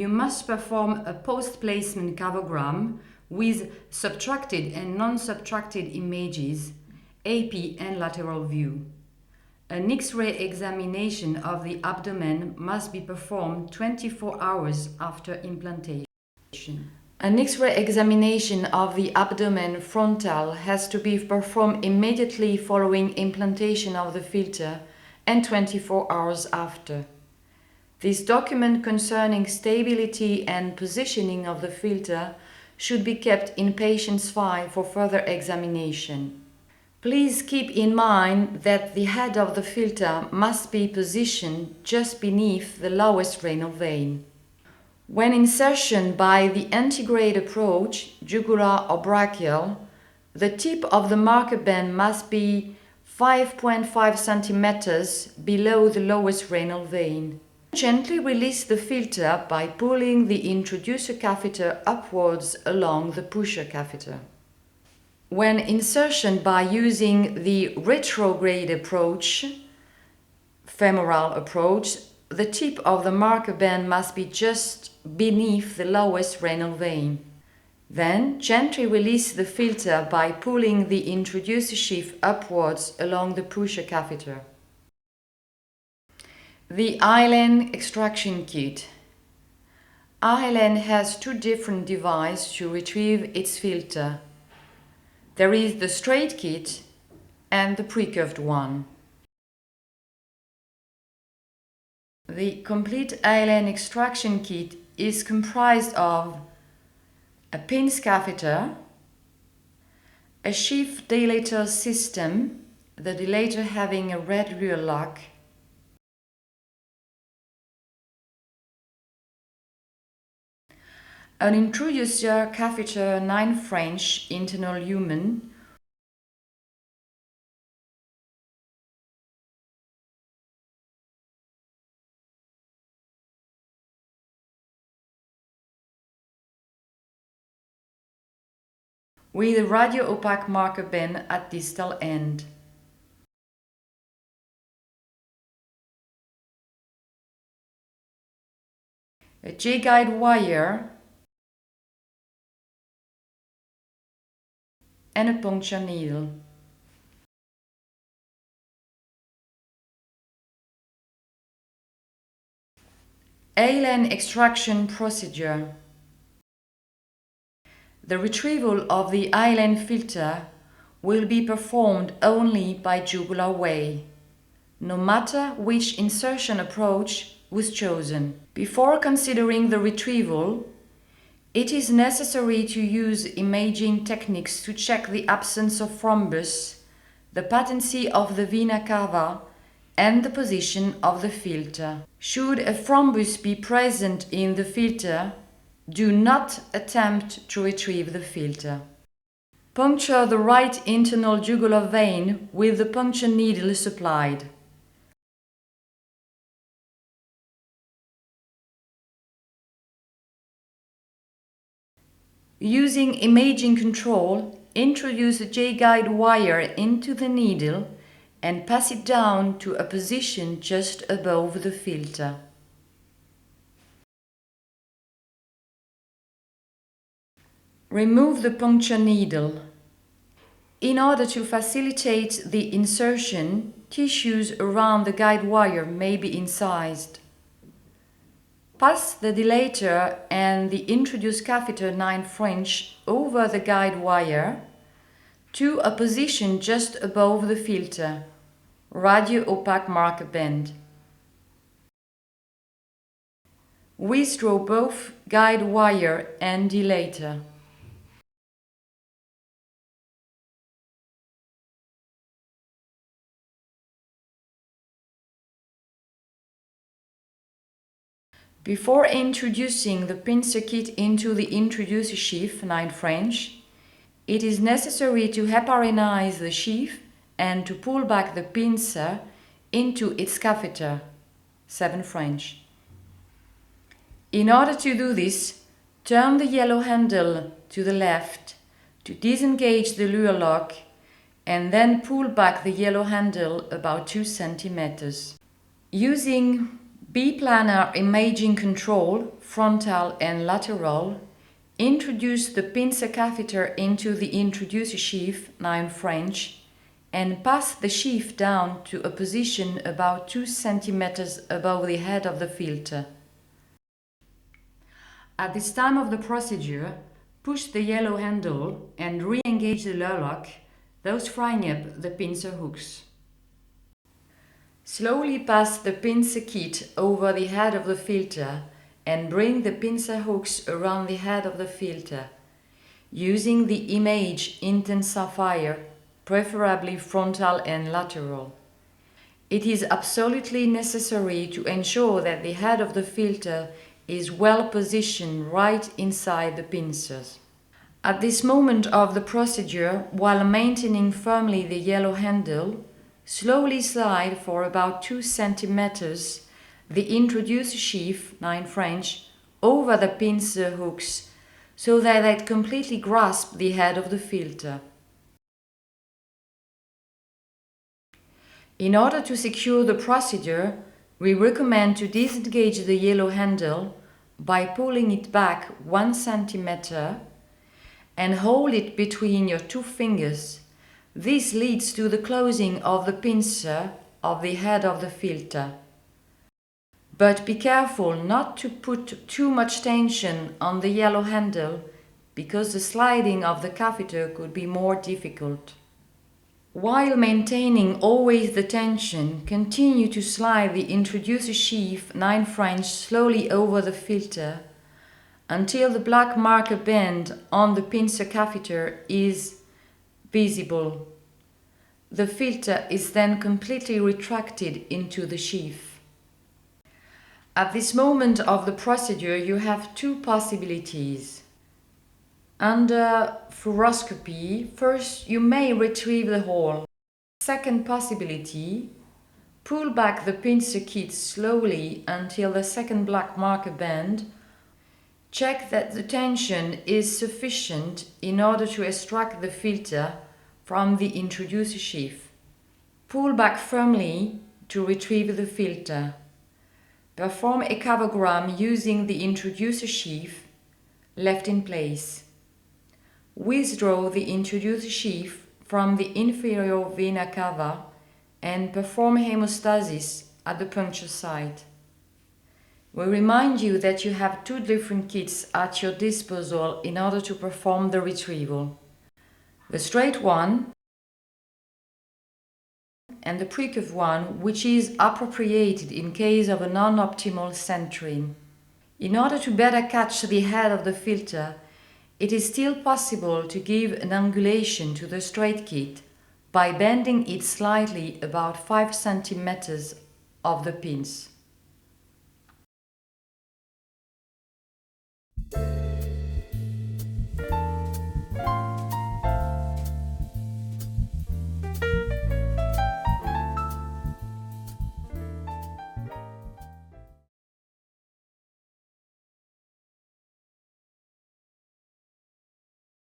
You must perform a post-placement cavogram with subtracted and non-subtracted images, AP and lateral view. An X-ray examination of the abdomen must be performed 24 hours after implantation. An X-ray examination of the abdomen frontal has to be performed immediately following implantation of the filter and 24 hours after. This document concerning stability and positioning of the filter should be kept in patient's file for further examination. Please keep in mind that the head of the filter must be positioned just beneath the lowest renal vein. When insertion by the antegrade approach, jugular or brachial, the tip of the marker band must be 5.5 centimeters below the lowest renal vein. Gently release the filter by pulling the introducer catheter upwards along the pusher catheter. When insertion by using the retrograde approach, femoral approach, the tip of the marker band must be just beneath the lowest renal vein. Then gently release the filter by pulling the introducer sheath upwards along the pusher catheter. The Aln extraction kit. Aln has two different devices to retrieve its filter. There is the straight kit and the pre-curved one. The complete Aln extraction kit is comprised of a pins catheter, a sheath dilator system, the dilator having a red rear lock, an introducer catheter 9 French internal lumen, with a radio-opaque marker band at distal end. A J-guide wire and a puncture needle. Aln extraction procedure. The retrieval of the Aln filter will be performed only by jugular way, no matter which insertion approach was chosen. Before considering the retrieval, it is necessary to use imaging techniques to check the absence of thrombus, the patency of the vena cava, and the position of the filter. Should a thrombus be present in the filter, do not attempt to retrieve the filter. Puncture the right internal jugular vein with the puncture needle supplied. Using imaging control, introduce a J-guide wire into the needle and pass it down to a position just above the filter. Remove the puncture needle. In order to facilitate the insertion, tissues around the guide wire may be incised. Pass the dilator and the introduced catheter 9 French over the guide wire to a position just above the filter, radio-opaque marker band. Withdraw both guide wire and dilator. Before introducing the pincer kit into the introducer sheath 9 French, it is necessary to heparinize the sheath and to pull back the pincer into its catheter 7 French. In order to do this, turn the yellow handle to the left to disengage the luer lock and then pull back the yellow handle about 2 centimeters. Using B-planar imaging control, frontal and lateral. Introduce the pincer catheter into the introducer sheath, 9 French, and pass the sheath down to a position about 2 cm above the head of the filter. At this time of the procedure, push the yellow handle and re-engage the lock, thus freeing up the pincer hooks. Slowly pass the pincer kit over the head of the filter and bring the pincer hooks around the head of the filter, using the image intensifier, preferably frontal and lateral. It is absolutely necessary to ensure that the head of the filter is well positioned right inside the pincers. At this moment of the procedure, while maintaining firmly the yellow handle, slowly slide for about 2 cm the introducer sheath, 9 French, over the pincer hooks so that it completely grasp the head of the filter. In order to secure the procedure, we recommend to disengage the yellow handle by pulling it back 1 cm and hold it between your 2 fingers. This leads to the closing of the pincer of the head of the filter. But be careful not to put too much tension on the yellow handle because the sliding of the catheter could be more difficult. While maintaining always the tension, continue to slide the introducer sheath 9 French slowly over the filter until the black marker band on the pincer catheter is visible. The filter is then completely retracted into the sheath. At this moment of the procedure, you have 2 possibilities. Under fluoroscopy, first you may retrieve the hole. Second possibility, pull back the pincer kit slowly until the second black marker band. Check that the tension is sufficient in order to extract the filter from the introducer sheath. Pull back firmly to retrieve the filter. Perform a cavogram using the introducer sheath left in place. Withdraw the introducer sheath from the inferior vena cava and perform hemostasis at the puncture site. We remind you that you have 2 different kits at your disposal in order to perform the retrieval. The straight one and the pre-curve one, which is appropriated in case of a non-optimal centering. In order to better catch the head of the filter, it is still possible to give an angulation to the straight kit by bending it slightly about 5 cm of the pins.